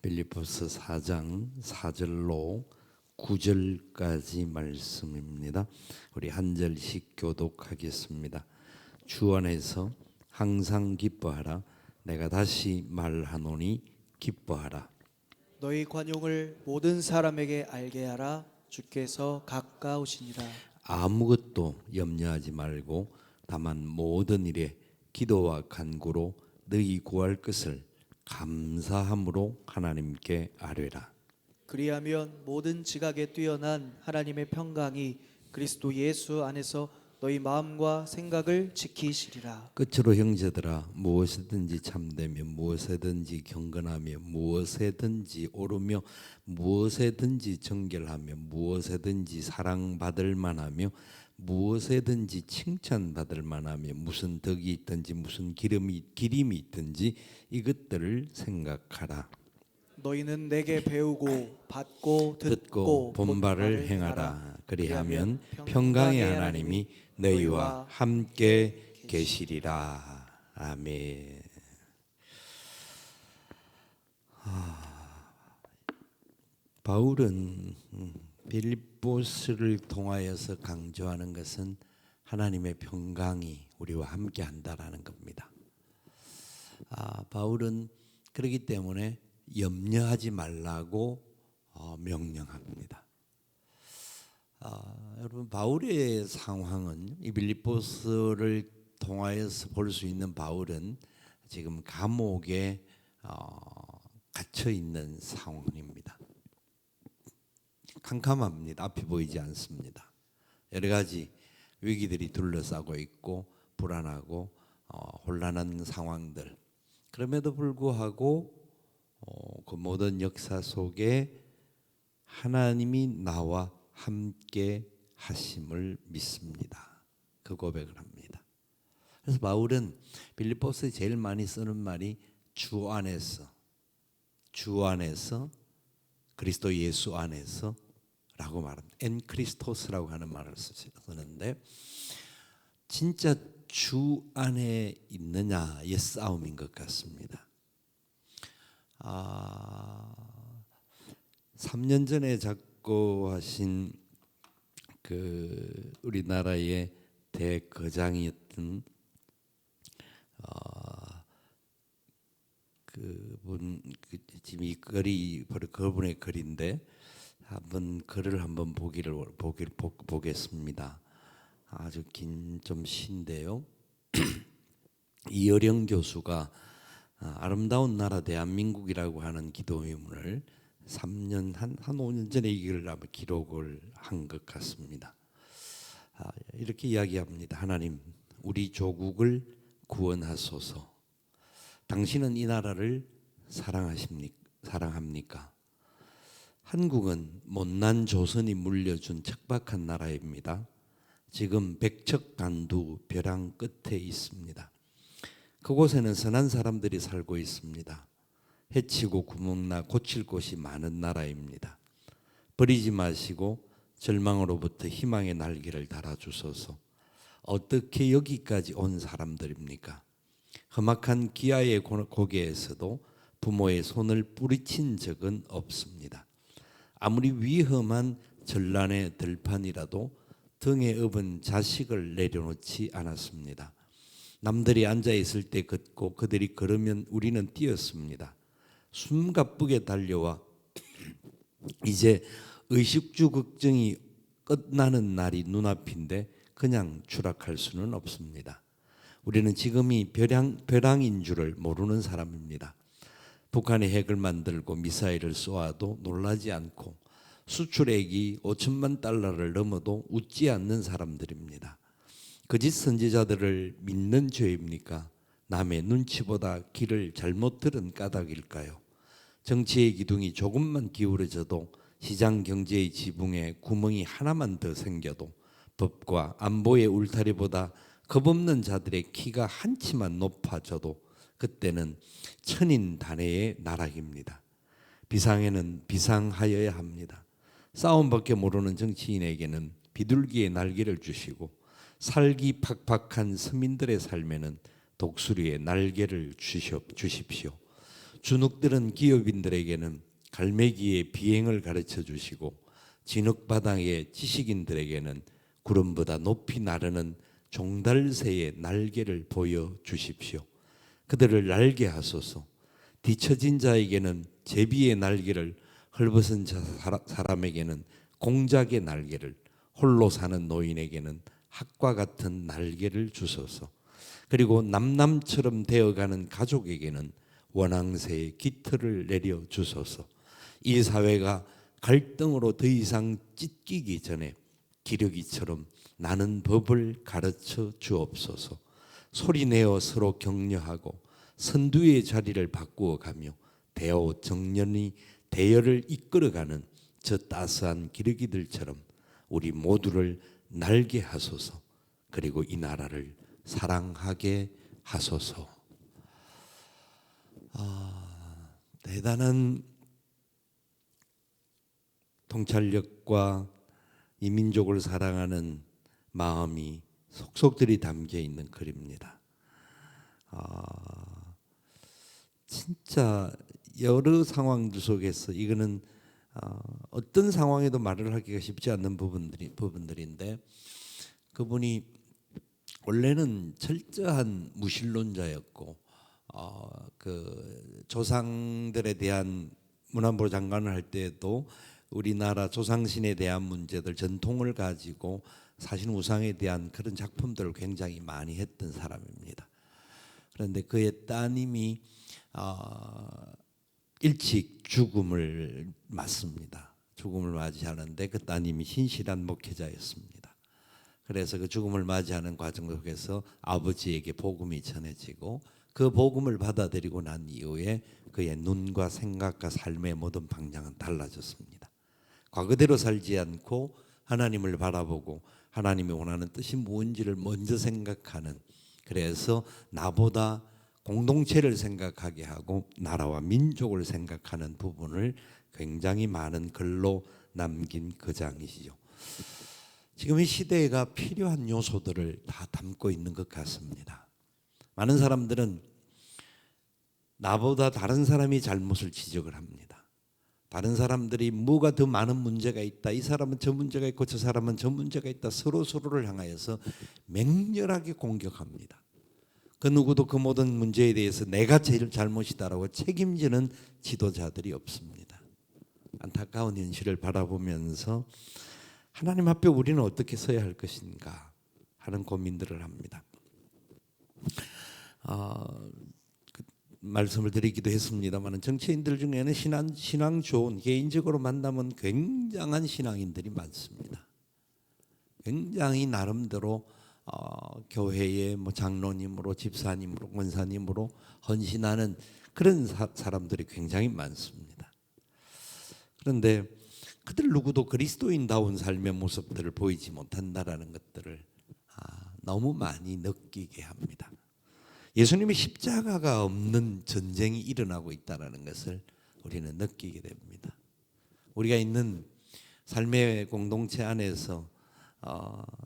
빌립보서 4장 4절로 9절까지 말씀입니다. 우리 한 절씩 교독하겠습니다. 주 안에서 항상 기뻐하라. 내가 다시 말하노니 기뻐하라. 너희 관용을 모든 사람에게 알게 하라. 주께서 가까우시니라. 아무것도 염려하지 말고 다만 모든 일에 기도와 간구로 너희 구할 것을 감사함으로 하나님께 아뢰라. 그리하면 모든 지각에 뛰어난 하나님의 평강이 그리스도 예수 안에서 너희 마음과 생각을 지키시리라. 끝으로 형제들아, 무엇이든지 참되며 무엇이든지 경건하며 무엇이든지 오르며 무엇이든지 정결하며 무엇이든지 사랑받을 만하며 무엇이든지 칭찬받을 만하며 무슨 덕이 있든지 무슨 기림이 있든지 이것들을 생각하라. 너희는 내게 배우고 받고 듣고 본바를 행하라. 그리하면 평강의 하나님이 너희와 함께 계시리라. 아멘. 바울은 빌립보스를 통하여서 강조하는 것은 하나님의 평강이 우리와 함께 한다라는 겁니다. 바울은 그렇기 때문에 염려하지 말라고 명령합니다. 여러분, 바울의 상황은 이 빌립보스를 통하여서 볼 수 있는 바울은 지금 감옥에 갇혀 있는 상황입니다. 캄캄합니다. 앞이 보이지 않습니다. 여러 가지 위기들이 둘러싸고 있고 불안하고 혼란한 상황들. 그럼에도 불구하고 그 모든 역사 속에 하나님이 나와 함께 하심을 믿습니다. 그 고백을 합니다. 그래서 바울은 빌립보스에 제일 많이 쓰는 말이 주 안에서 그리스도 예수 안에서 라고 말합니다. 엔 크리스토스라고 하는 말을 쓰는데 진짜 주 안에 있느냐의 싸움인 것 같습니다. 3년 전에 작고하신 그 우리나라의 대거장이었던 그분 지금 이 글이 바로 그분의 글인데 한번 글을 한번 보겠습니다. 아주 긴 좀 신데요. 이어령 교수가 아름다운 나라 대한민국이라고 하는 기도문을 3년 한 5년 전에 이 글을 아마 기록을 한 것 같습니다. 이렇게 이야기합니다. 하나님, 우리 조국을 구원하소서. 당신은 이 나라를 사랑합니까? 한국은 못난 조선이 물려준 척박한 나라입니다. 지금 백척간두 벼랑 끝에 있습니다. 그곳에는 선한 사람들이 살고 있습니다. 해치고 구멍나 고칠 곳이 많은 나라입니다. 버리지 마시고 절망으로부터 희망의 날개를 달아주소서. 어떻게 여기까지 온 사람들입니까? 험악한 기아의 고개에서도 부모의 손을 뿌리친 적은 없습니다. 아무리 위험한 전란의 들판이라도 등에 업은 자식을 내려놓지 않았습니다. 남들이 앉아있을 때 걷고 그들이 걸으면 우리는 뛰었습니다. 숨가쁘게 달려와 이제 의식주 걱정이 끝나는 날이 눈앞인데 그냥 추락할 수는 없습니다. 우리는 지금이 벼랑인 줄을 모르는 사람입니다. 북한이 핵을 만들고 미사일을 쏘아도 놀라지 않고 수출액이 5천만 달러를 넘어도 웃지 않는 사람들입니다. 거짓 선지자들을 믿는 죄입니까? 남의 눈치보다 길을 잘못 들은 까닭일까요? 정치의 기둥이 조금만 기울어져도 시장 경제의 지붕에 구멍이 하나만 더 생겨도 법과 안보의 울타리보다 겁없는 자들의 키가 한 치만 높아져도 그때는 천인단해의 나락입니다. 비상에는 비상하여야 합니다. 싸움밖에 모르는 정치인에게는 비둘기의 날개를 주시고 살기 팍팍한 서민들의 삶에는 독수리의 날개를 주십시오. 주눅들은 기업인들에게는 갈매기의 비행을 가르쳐 주시고 진흙바닥의 지식인들에게는 구름보다 높이 나르는 종달새의 날개를 보여 주십시오. 그들을 날게 하소서. 뒤처진 자에게는 제비의 날개를, 헐벗은 사람에게는 공작의 날개를, 홀로 사는 노인에게는 학과 같은 날개를 주소서. 그리고 남남처럼 되어가는 가족에게는 원앙새의 깃털을 내려 주소서. 이 사회가 갈등으로 더 이상 찢기기 전에 기러기처럼 나는 법을 가르쳐 주옵소서. 소리내어 서로 격려하고 선두의 자리를 바꾸어 가며 대호 정연히 대열을 이끌어가는 저 따스한 기러기들처럼 우리 모두를 날게 하소서. 그리고 이 나라를 사랑하게 하소서. 대단한 통찰력과 이 민족을 사랑하는 마음이 속속들이 담겨 있는 글입니다. 진짜 여러 상황들 속에서 이거는 어떤 상황에도 말을 하기가 쉽지 않는 부분들인데, 그분이 원래는 철저한 무신론자였고 그 조상들에 대한 문안부 장관을 할 때에도 우리나라 조상신에 대한 문제들, 전통을 가지고 사실 우상에 대한 그런 작품들을 굉장히 많이 했던 사람입니다. 그런데 그의 따님이 일찍 죽음을 맞습니다. 죽음을 맞이하는데 그 따님이 신실한 목회자였습니다. 그래서 그 죽음을 맞이하는 과정 속에서 아버지에게 복음이 전해지고 그 복음을 받아들이고 난 이후에 그의 눈과 생각과 삶의 모든 방향은 달라졌습니다. 과거대로 살지 않고 하나님을 바라보고 하나님이 원하는 뜻이 뭔지를 먼저 생각하는, 그래서 나보다 공동체를 생각하게 하고 나라와 민족을 생각하는 부분을 굉장히 많은 글로 남긴 거장이시죠. 지금 이 시대가 필요한 요소들을 다 담고 있는 것 같습니다. 많은 사람들은 나보다 다른 사람이 잘못을 지적을 합니다. 다른 사람들이 뭐가 더 많은 문제가 있다, 이 사람은 저 문제가 있고 저 사람은 저 문제가 있다, 서로를 향하여서 맹렬하게 공격합니다. 그 누구도 그 모든 문제에 대해서 내가 제일 잘못이다라고 책임지는 지도자들이 없습니다. 안타까운 현실을 바라보면서 하나님 앞에 우리는 어떻게 서야 할 것인가 하는 고민들을 합니다. 말씀을 드리기도 했습니다만 정치인들 중에는 신앙 좋은, 개인적으로 만나면 굉장한 신앙인들이 많습니다. 굉장히 나름대로 교회의 장로님으로, 집사님으로, 권사님으로 헌신하는 그런 사람들이 굉장히 많습니다. 그런데 그들 누구도 그리스도인다운 삶의 모습들을 보이지 못한다라는 것들을 너무 많이 느끼게 합니다. 예수님의 십자가가 없는 전쟁이 일어나고 있다는 것을 우리는 느끼게 됩니다. 우리가 있는 삶의 공동체 안에서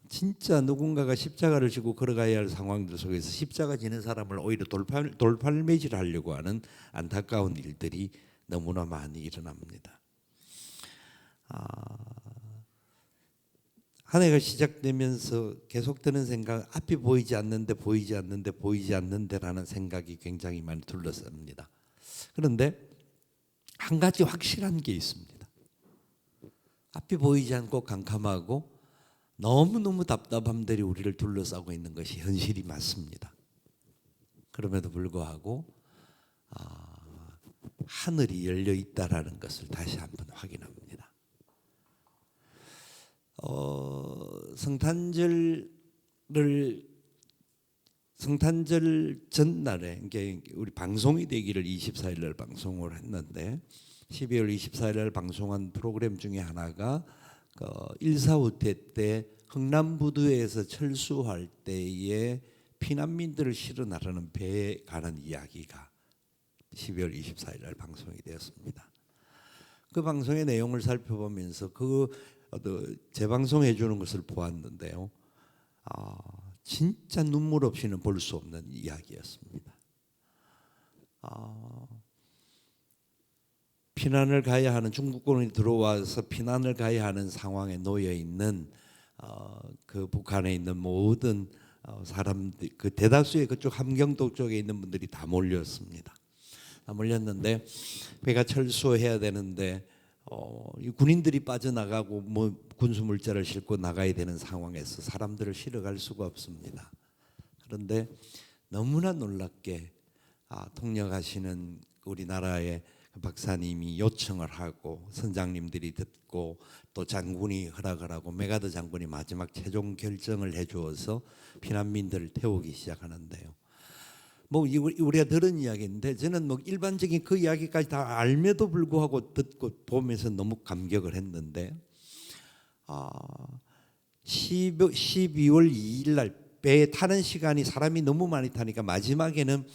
진짜 누군가가 십자가를 지고 걸어가야 할 상황들 속에서 십자가 지는 사람을 오히려 돌팔매질하려고 하는 안타까운 일들이 너무나 많이 일어납니다. 한 해가 시작되면서 계속 드는 생각, 앞이 보이지 않는데라는 생각이 굉장히 많이 둘러쌉니다. 그런데 한 가지 확실한 게 있습니다. 앞이 보이지 않고 캄캄하고 너무너무 답답함들이 우리를 둘러싸고 있는 것이 현실이 맞습니다. 그럼에도 불구하고 하늘이 열려 있다라는 것을 다시 한번 확인합니다. 성탄절 전날에, 우리 방송이 되기를 24일 날 방송을 했는데 12월 24일 날 방송한 프로그램 중에 하나가 1.4 때 흥남부두에서 철수할 때에 피난민들을 실어 나르는 배에 관한 이야기가 12월 24일 날 방송이 되었습니다. 그 방송의 내용을 살펴보면서 재방송해 주는 것을 보았는데요. 진짜 눈물 없이는 볼 수 없는 이야기였습니다. 피난을 가야 하는 중국군이 들어와서 피난을 가야 하는 상황에 놓여 있는 그 북한에 있는 모든 사람들, 그 대다수의 그쪽 함경도 쪽에 있는 분들이 다 몰렸습니다. 다 몰렸는데 배가 철수해야 되는데 이 군인들이 빠져나가고 뭐 군수 물자를 싣고 나가야 되는 상황에서 사람들을 실어갈 수가 없습니다. 그런데 너무나 놀랍게 통역하시는 우리나라의 박사님이 요청을 하고 선장님들이 듣고 또 장군이 허락을 하고 메가더 장군이 마지막 최종 결정을 해주어서 피난민들을 태우기 시작하는데요. 뭐 우리가 들은 이야기인데 저는 뭐 일반적인 그 이야기까지 다 알면도 불구하고 듣고 보면서 너무 감격을 했는데 12월 2일 날 배에 타는 시간이 사람이 너무 많이 타니까 마지막에는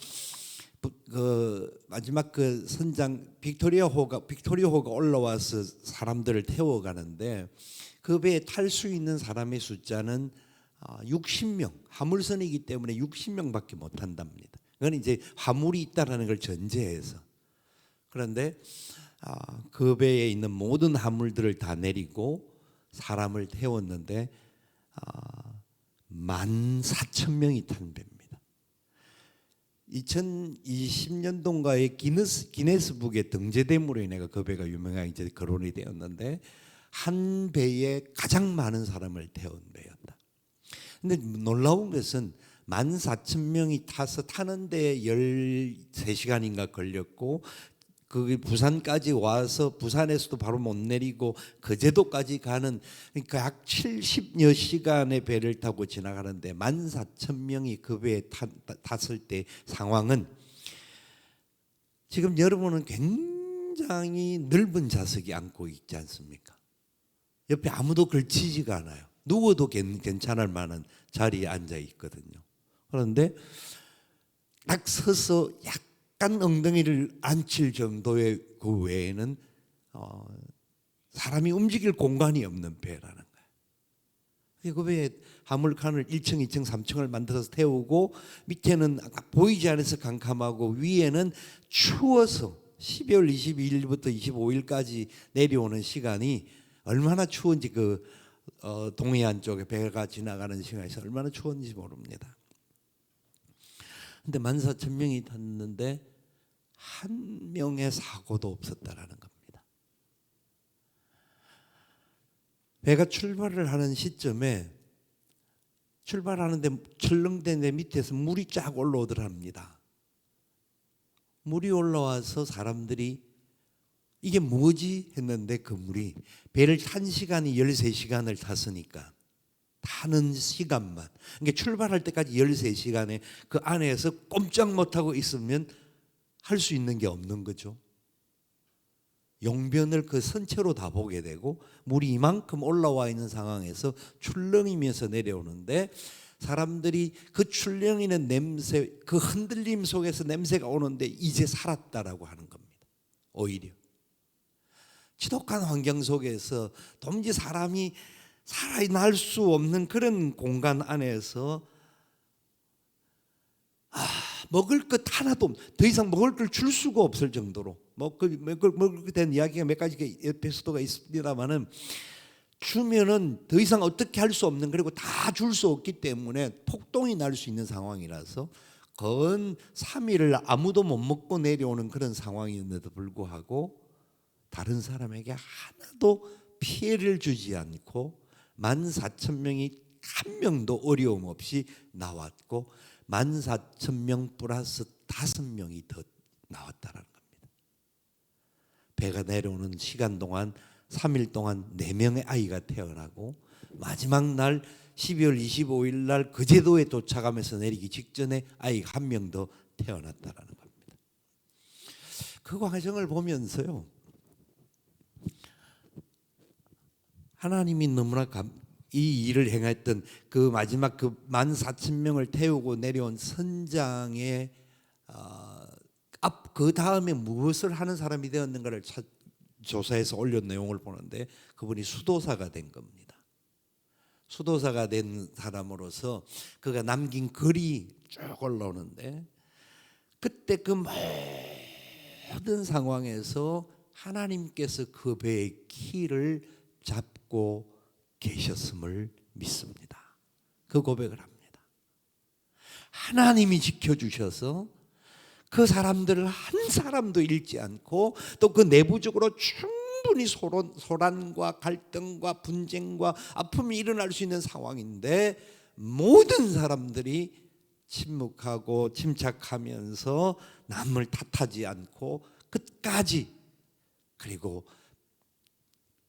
마지막 그 선장 빅토리아호가 올라와서 사람들을 태워가는데 그 배에 탈 수 있는 사람의 숫자는 60명, 화물선이기 때문에 60명밖에 못 탄답니다. 그건 이제 화물이 있다라는 걸 전제해서. 그런데 그 배에 있는 모든 화물들을 다 내리고 사람을 태웠는데 14,000명이 탄 배입니다. 2020년도인가에 기네스북에 등재됨으로 인해 그 배가 유명하게 이제 거론이 되었는데 한 배에 가장 많은 사람을 태운 배였다. 근데 놀라운 것은 14,000명이 타서 타는데 13시간인가 걸렸고 거기 부산까지 와서 부산에서도 바로 못 내리고 거제도까지 가는 그러니까 약 70여 시간의 배를 타고 지나가는데 14,000명이 그 배에 탔을 때 상황은 지금 여러분은 굉장히 넓은 좌석이 앉고 있지 않습니까? 옆에 아무도 걸치지가 않아요. 누워도 괜찮을 만한 자리에 앉아 있거든요. 그런데 딱 서서 약간 엉덩이를 앉힐 정도의 그 외에는 사람이 움직일 공간이 없는 배라는 거예요. 그 배에 화물칸을 1층, 2층, 3층을 만들어서 태우고 밑에는 보이지 않아서 캄캄하고 위에는 추워서 12월 22일부터 25일까지 내려오는 시간이 얼마나 추운지 그 동해안 쪽에 배가 지나가는 시간에서 얼마나 추웠는지 모릅니다. 근데 14,000명이 탔는데 한 명의 사고도 없었다라는 겁니다. 배가 출발을 하는 시점에 출발하는데 철렁된 데 밑에서 물이 쫙 올라오더랍니다. 물이 올라와서 사람들이 이게 뭐지 했는데 그 물이 배를 탄 시간이 13시간을 탔으니까 타는 시간만 그러니까 출발할 때까지 13시간에 그 안에서 꼼짝 못하고 있으면 할 수 있는 게 없는 거죠. 용변을 그 선체로 다 보게 되고 물이 이만큼 올라와 있는 상황에서 출렁이면서 내려오는데 사람들이 그 출렁이는 냄새 그 흔들림 속에서 냄새가 오는데 이제 살았다라고 하는 겁니다. 오히려 지독한 환경 속에서 도무지 사람이 살아날 수 없는 그런 공간 안에서 먹을 것 하나도 더 이상 먹을 걸 줄 수가 없을 정도로 먹을 된 이야기가 몇 가지 에피소드가 있습니다만은 주면은 더 이상 어떻게 할 수 없는 그리고 다 줄 수 없기 때문에 폭동이 날 수 있는 상황이라서 건 3일을 아무도 못 먹고 내려오는 그런 상황이었는데도 불구하고 다른 사람에게 하나도 피해를 주지 않고 14,000명이 한 명도 어려움 없이 나왔고 14,000명 플러스 5명이 더 나왔다는 겁니다. 배가 내려오는 시간 동안 3일 동안 4명의 아이가 태어나고 마지막 날 12월 25일 날 거제도에 도착하면서 내리기 직전에 아이가 1명 더 태어났다는 겁니다. 그 과정을 보면서요. 하나님이 너무나 이 일을 행했던 그 마지막 그 14,000명을 태우고 내려온 선장의 그 다음에 무엇을 하는 사람이 되었는가를 조사해서 올린 내용을 보는데 그분이 수도사가 된 겁니다. 수도사가 된 사람으로서 그가 남긴 글이 쭉 올라오는데 그때 그 모든 상황에서 하나님께서 그 배의 키를 잡고 계셨음을 믿습니다. 그 고백을 합니다. 하나님이 지켜주셔서 그 사람들을 한 사람도 잃지 않고 또 그 내부적으로 충분히 소란과 갈등과 분쟁과 아픔이 일어날 수 있는 상황인데 모든 사람들이 침묵하고 침착하면서 남을 탓하지 않고 끝까지, 그리고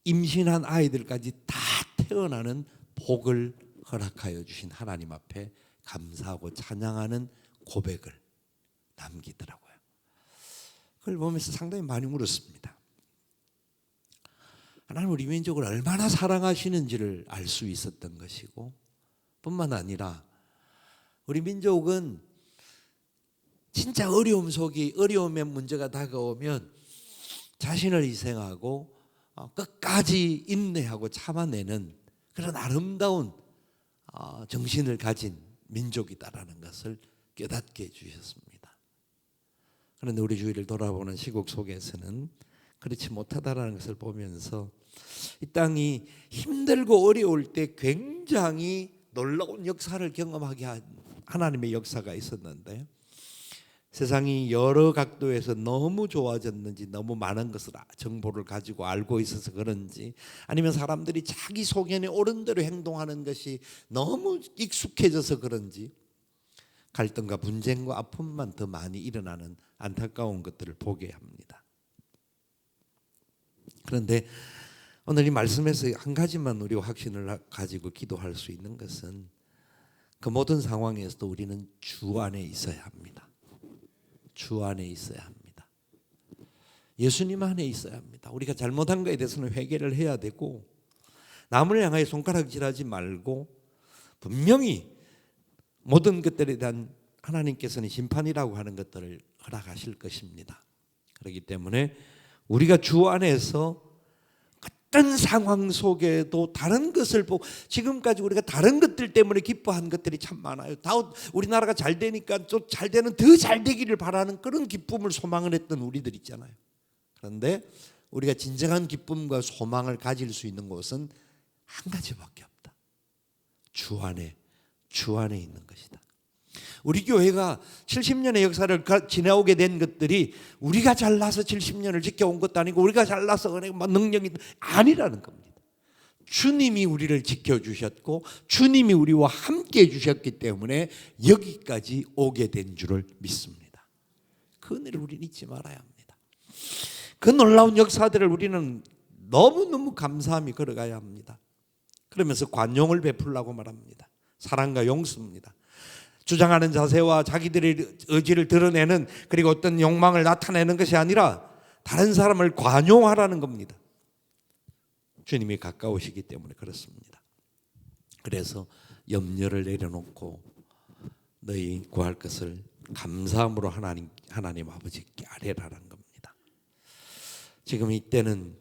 임신한 아이들까지 다 태어나는 복을 허락하여 주신 하나님 앞에 감사하고 찬양하는 고백을 남기더라고요. 그걸 보면서 상당히 많이 울었습니다. 하나님 우리 민족을 얼마나 사랑하시는지를 알 수 있었던 것이고, 뿐만 아니라 우리 민족은 진짜 어려움의 문제가 다가오면 자신을 희생하고 끝까지 인내하고 참아내는 그런 아름다운 정신을 가진 민족이다라는 것을 깨닫게 해주셨습니다. 그런데 우리 주위를 돌아보는 시국 속에서는 그렇지 못하다라는 것을 보면서 이 땅이 힘들고 어려울 때 굉장히 놀라운 역사를 경험하게 한 하나님의 역사가 있었는데, 세상이 여러 각도에서 너무 좋아졌는지 너무 많은 것을 정보를 가지고 알고 있어서 그런지, 아니면 사람들이 자기 소견에 옳은 대로 행동하는 것이 너무 익숙해져서 그런지 갈등과 분쟁과 아픔만 더 많이 일어나는 안타까운 것들을 보게 합니다. 그런데 오늘 이 말씀에서 한 가지만 우리가 확신을 가지고 기도할 수 있는 것은, 그 모든 상황에서도 우리는 주 안에 있어야 합니다. 주 안에 있어야 합니다. 예수님 안에 있어야 합니다. 우리가 잘못한 것에 대해서는 회개를 해야 되고, 남을 향하여 손가락질하지 말고, 분명히 모든 것들에 대한 하나님께서는 심판이라고 하는 것들을 허락하실 것입니다. 그렇기 때문에 우리가 주 안에서 어떤 상황 속에도 다른 것을 보고, 지금까지 우리가 다른 것들 때문에 기뻐한 것들이 참 많아요. 우리나라가 잘 되니까 좀 잘 되는, 더 잘 되기를 바라는 그런 기쁨을 소망을 했던 우리들 있잖아요. 그런데 우리가 진정한 기쁨과 소망을 가질 수 있는 곳은 한 가지밖에 없다. 주 안에 있는 것이다. 우리 교회가 70년의 역사를 지나오게 된 것들이 우리가 잘나서 70년을 지켜온 것도 아니고, 우리가 잘나서 능력이 아니라는 겁니다. 주님이 우리를 지켜주셨고 주님이 우리와 함께 해주셨기 때문에 여기까지 오게 된 줄을 믿습니다. 그 은혜를 우리는 잊지 말아야 합니다. 그 놀라운 역사들을 우리는 너무너무 감사함이 걸어가야 합니다. 그러면서 관용을 베풀라고 말합니다. 사랑과 용서입니다. 주장하는 자세와 자기들의 의지를 드러내는, 그리고 어떤 욕망을 나타내는 것이 아니라 다른 사람을 관용하라는 겁니다. 주님이 가까우시기 때문에 그렇습니다. 그래서 염려를 내려놓고 너희 구할 것을 감사함으로 하나님 아버지께 아뢰라는 겁니다. 지금 이때는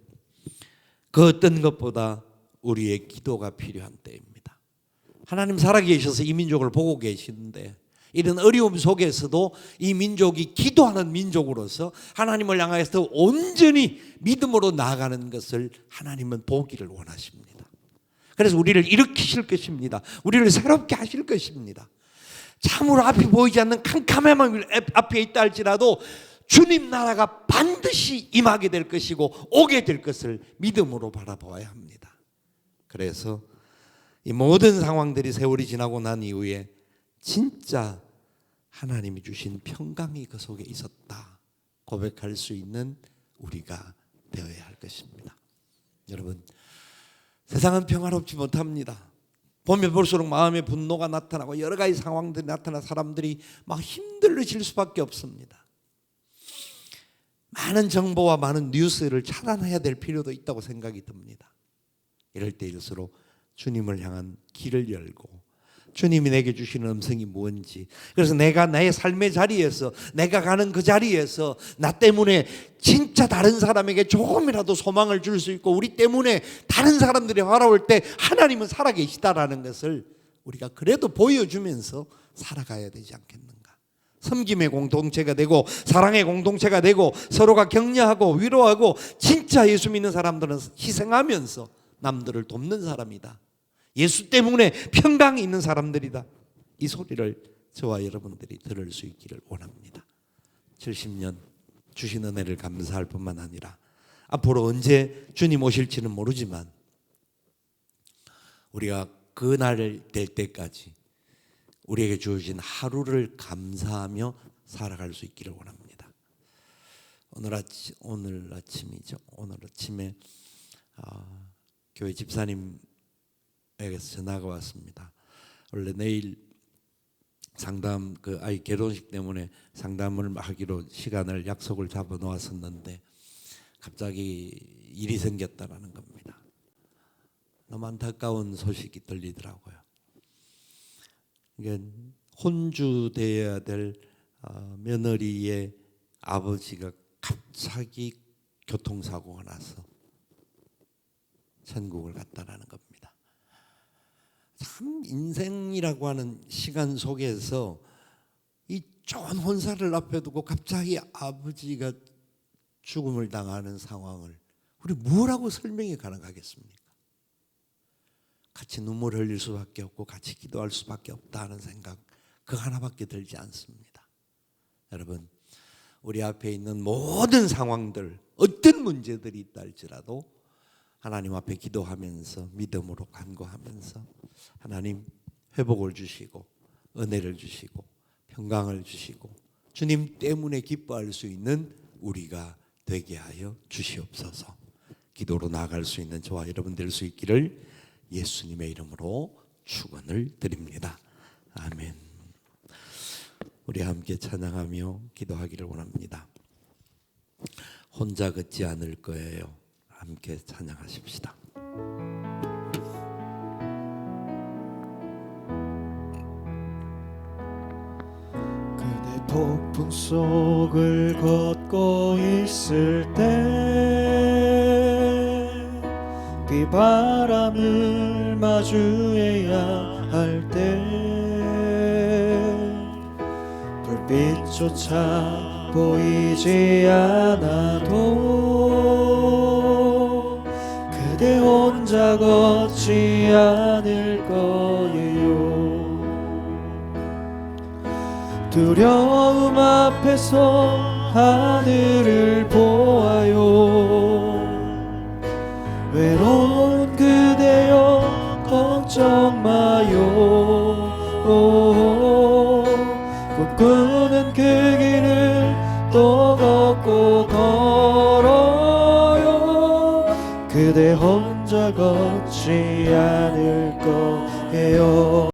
그 어떤 것보다 우리의 기도가 필요한 때입니다. 하나님 살아계셔서 이 민족을 보고 계시는데, 이런 어려움 속에서도 이 민족이 기도하는 민족으로서 하나님을 향해서 온전히 믿음으로 나아가는 것을 하나님은 보기를 원하십니다. 그래서 우리를 일으키실 것입니다. 우리를 새롭게 하실 것입니다. 참으로 앞이 보이지 않는 캄캄함이 앞에 있다 할지라도 주님 나라가 반드시 임하게 될 것이고 오게 될 것을 믿음으로 바라보아야 합니다. 그래서 이 모든 상황들이 세월이 지나고 난 이후에 진짜 하나님이 주신 평강이 그 속에 있었다 고백할 수 있는 우리가 되어야 할 것입니다. 여러분, 세상은 평화롭지 못합니다. 보면 볼수록 마음의 분노가 나타나고 여러 가지 상황들이 나타나 사람들이 막 힘들어질 수밖에 없습니다. 많은 정보와 많은 뉴스를 차단해야 될 필요도 있다고 생각이 듭니다. 이럴 때일수록 주님을 향한 길을 열고 주님이 내게 주시는 음성이 뭔지, 그래서 내가 나의 삶의 자리에서, 내가 가는 그 자리에서 나 때문에 진짜 다른 사람에게 조금이라도 소망을 줄 수 있고 우리 때문에 다른 사람들이 바라볼 때 하나님은 살아계시다라는 것을 우리가 그래도 보여주면서 살아가야 되지 않겠는가. 섬김의 공동체가 되고 사랑의 공동체가 되고 서로가 격려하고 위로하고, 진짜 예수 믿는 사람들은 희생하면서 남들을 돕는 사람이다. 예수 때문에 평강이 있는 사람들이다. 이 소리를 저와 여러분들이 들을 수 있기를 원합니다. 70년 주신 은혜를 감사할 뿐만 아니라 앞으로 언제 주님 오실지는 모르지만 우리가 그날 될 때까지 우리에게 주어진 하루를 감사하며 살아갈 수 있기를 원합니다. 오늘 아침에 교회 집사님에게서 전화가 왔습니다. 원래 내일 상담, 그 아이 결혼식 때문에 상담을 하기로 시간을 약속을 잡아 놓았었는데 갑자기 일이 생겼다라는 겁니다. 너무 안타까운 소식이 들리더라고요. 이게 혼주되어야 될 며느리의 아버지가 갑자기 교통사고가 나서 천국을 갔다라는 겁니다. 참 인생이라고 하는 시간 속에서 이 좋은 혼사를 앞에 두고 갑자기 아버지가 죽음을 당하는 상황을 우리 뭐라고 설명이 가능하겠습니까? 같이 눈물을 흘릴 수밖에 없고 같이 기도할 수밖에 없다 하는 생각, 그 하나밖에 들지 않습니다. 여러분, 우리 앞에 있는 모든 상황들, 어떤 문제들이 있다 할지라도 하나님 앞에 기도하면서 믿음으로 간구하면서 하나님 회복을 주시고 은혜를 주시고 평강을 주시고 주님 때문에 기뻐할 수 있는 우리가 되게 하여 주시옵소서. 기도로 나아갈 수 있는 저와 여러분 될 수 있기를 예수님의 이름으로 축원을 드립니다. 아멘. 우리 함께 찬양하며 기도하기를 원합니다. 혼자 걷지 않을 거예요. 함께 찬양하십시다. 그대 폭풍 속을 걷고 있을 때 비바람을 마주해야 할 때 불빛조차 보이지 않아도 그대 혼자 걷지 않을 거예요. 두려움 앞에서 하늘을 보아요. 외로운 그대여 걱정 마요. 꿈꾸는 그 길을 또 걷고 걸어요. 그대 혼자 걷지 않을 거예요.